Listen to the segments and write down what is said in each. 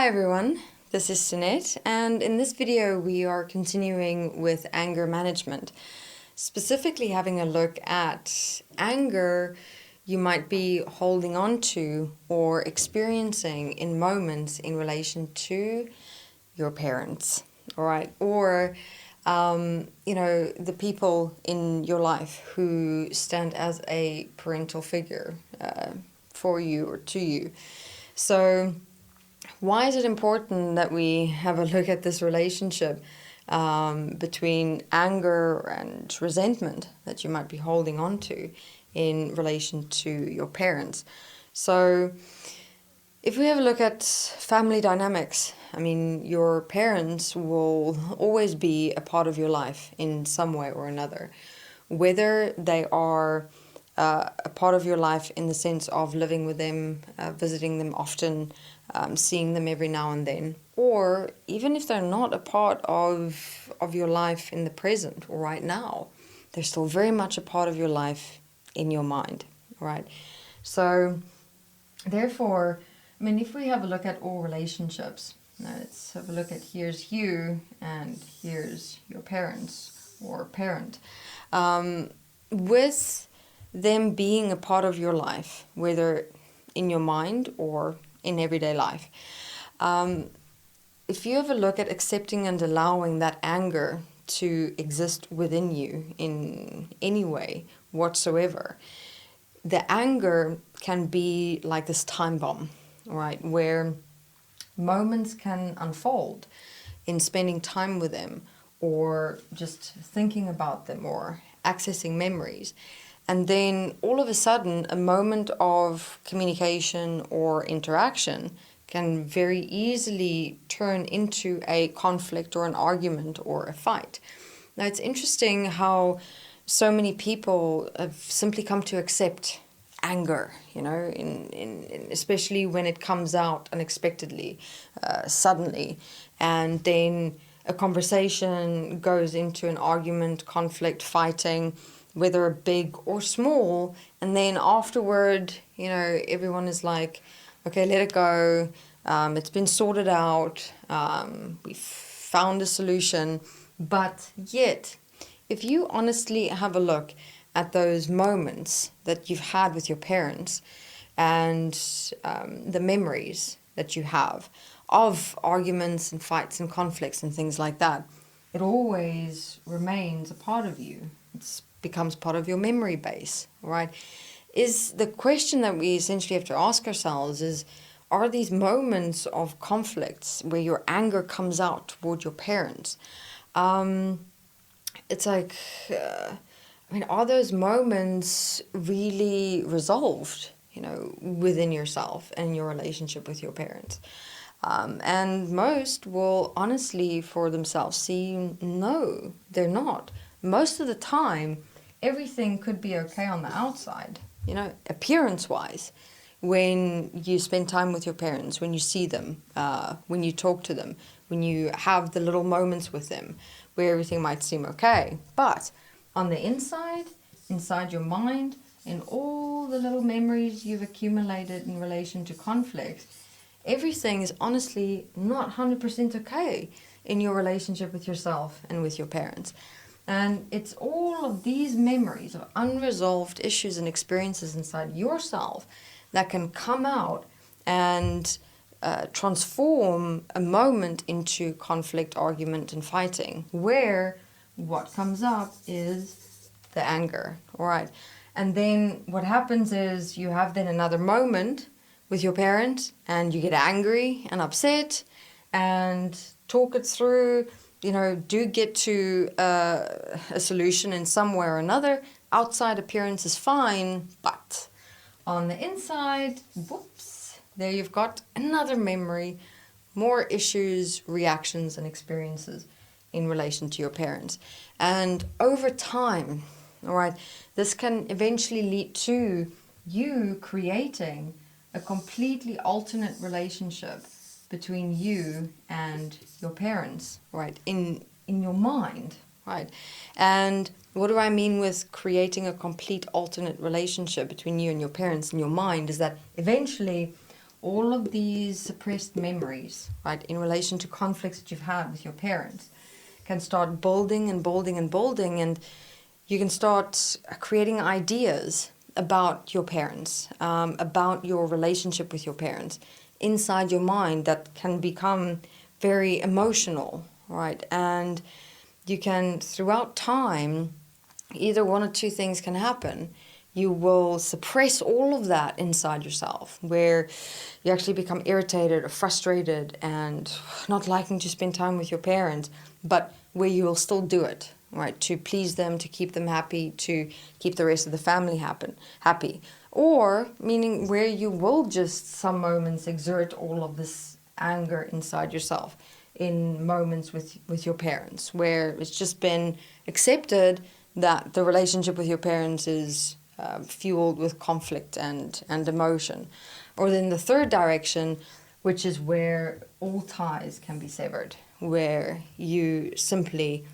Hi everyone, this is Sunette, and in this video we are continuing with anger management, specifically having a look at anger you might be holding on to or experiencing in moments in relation to your parents, all right, or the people in your life who stand as a parental figure for you or to you. So why is it important that we have a look at this relationship between anger and resentment that you might be holding on to in relation to your parents? So if we have a look at family dynamics, I mean, your parents will always be a part of your life in some way or another, whether they are a part of your life in the sense of living with them, visiting them often, seeing them every now and then, or even if they're not a part of your life in the present or right now, they're still very much a part of your life in your mind, right? So therefore, I mean, if we have a look at all relationships, now let's have a look at here's you and here's your parents or parent. With them being a part of your life, whether in your mind or in everyday life, if you have a look at accepting and allowing that anger to exist within you in any way whatsoever, the anger can be like this time bomb, right, where moments can unfold in spending time with them or just thinking about them or accessing memories. And then all of a sudden, a moment of communication or interaction can very easily turn into a conflict or an argument or a fight. Now, it's interesting how so many people have simply come to accept anger, especially when it comes out unexpectedly, suddenly, and then a conversation goes into an argument, conflict, fighting, whether big or small, and then afterward, everyone is like, okay, let it go, it's been sorted out, we've found a solution. But yet, if you honestly have a look at those moments that you've had with your parents and the memories that you have of arguments and fights and conflicts and things like that, it always remains a part of you. It becomes part of your memory base, right? Is the question that we essentially have to ask ourselves is, are these moments of conflicts where your anger comes out toward your parents, it's like, are those moments really resolved, within yourself and your relationship with your parents? And most will honestly for themselves see, no, they're not. Most of the time, everything could be okay on the outside, appearance-wise, when you spend time with your parents, when you see them, when you talk to them, when you have the little moments with them where everything might seem okay. But on the inside your mind, in all the little memories you've accumulated in relation to conflict, everything is honestly not 100% okay in your relationship with yourself and with your parents. And it's all of these memories of unresolved issues and experiences inside yourself that can come out and transform a moment into conflict, argument, and fighting, where what comes up is the anger, all right? And then what happens is you have then another moment with your parents and you get angry and upset and talk it through, do get to a solution in some way or another. Outside appearance is fine, but on the inside, whoops, there you've got another memory, more issues, reactions, and experiences in relation to your parents. And over time, all right, this can eventually lead to you creating a completely alternate relationship between you and your parents, right, in your mind, right? And what do I mean with creating a complete alternate relationship between you and your parents in your mind is that eventually all of these suppressed memories, right, in relation to conflicts that you've had with your parents, can start building and building and building, and you can start creating ideas about your parents, about your relationship with your parents inside your mind that can become very emotional, right? And you can, throughout time, either one or two things can happen. You will suppress all of that inside yourself, where you actually become irritated or frustrated and not liking to spend time with your parents, but where you will still do it, right, to please them, to keep them happy, to keep the rest of the family happy. Or meaning where you will just some moments exert all of this anger inside yourself in moments with your parents, where it's just been accepted that the relationship with your parents is fueled with conflict and emotion. Or then the third direction, which is where all ties can be severed, where you simply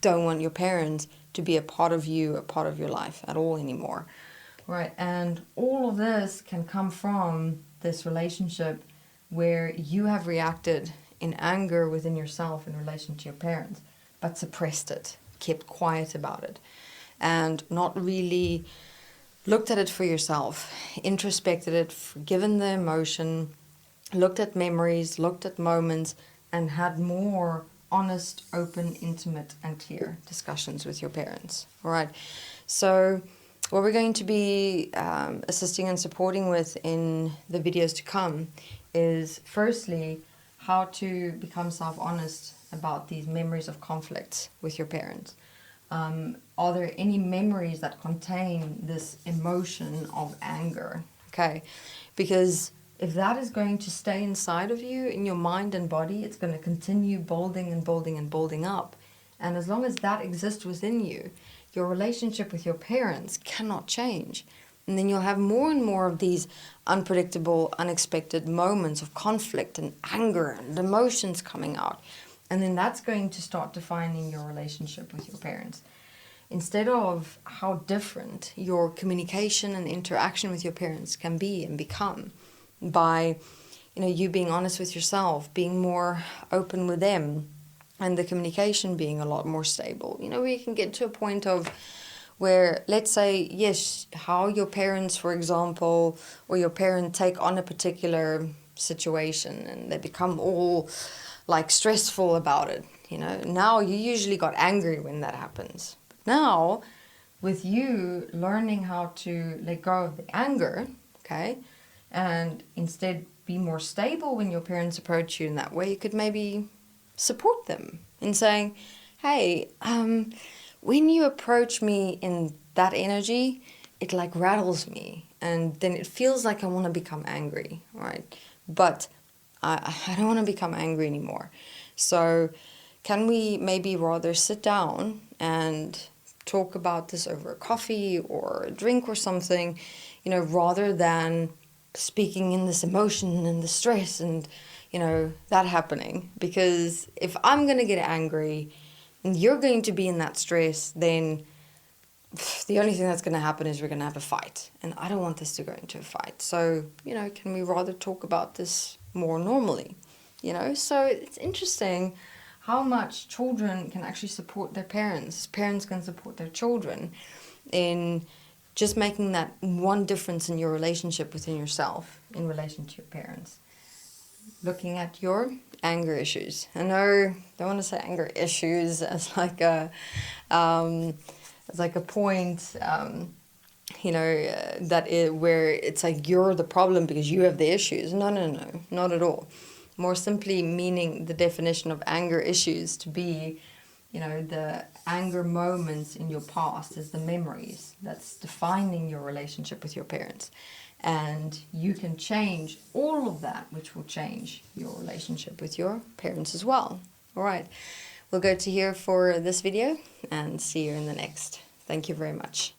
don't want your parents to be a part of you, a part of your life at all anymore. Right, and all of this can come from this relationship where you have reacted in anger within yourself in relation to your parents, but suppressed it, kept quiet about it, and not really looked at it for yourself, introspected it, forgiven the emotion, looked at memories, looked at moments, and had more honest, open, intimate, and clear discussions with your parents. All right. So what we're going to be assisting and supporting with in the videos to come is, firstly, how to become self-honest about these memories of conflicts with your parents. Are there any memories that contain this emotion of anger? Okay, because if that is going to stay inside of you, in your mind and body, it's going to continue building and building and building up. And as long as that exists within you, your relationship with your parents cannot change. And then you'll have more and more of these unpredictable, unexpected moments of conflict and anger and emotions coming out. And then that's going to start defining your relationship with your parents. Instead of how different your communication and interaction with your parents can be and become by, you being honest with yourself, being more open with them, and the communication being a lot more stable. We can get to a point of where, let's say, yes, how your parents, for example, or your parent take on a particular situation and they become all like stressful about it. Now you usually got angry when that happens. But now, with you learning how to let go of the anger, okay, and instead be more stable when your parents approach you in that way, you could maybe support them in saying, hey, when you approach me in that energy, it like rattles me, and then it feels like I want to become angry, right? But I don't want to become angry anymore. So can we maybe rather sit down and talk about this over a coffee or a drink or something, rather than speaking in this emotion and the stress and, that happening. Because if I'm going to get angry and you're going to be in that stress, then the only thing that's going to happen is we're going to have a fight. And I don't want this to go into a fight. So, can we rather talk about this more normally? So it's interesting how much children can actually support their parents. Parents can support their children in just making that one difference in your relationship within yourself in relation to your parents. Looking at your anger issues. I know, I don't want to say anger issues as like a point, where it's like you're the problem because you have the issues. No, not at all. More simply meaning the definition of anger issues to be, the anger moments in your past is the memories that's defining your relationship with your parents. And you can change all of that, which will change your relationship with your parents as well. All right, we'll go to here for this video and see you in the next. Thank you very much.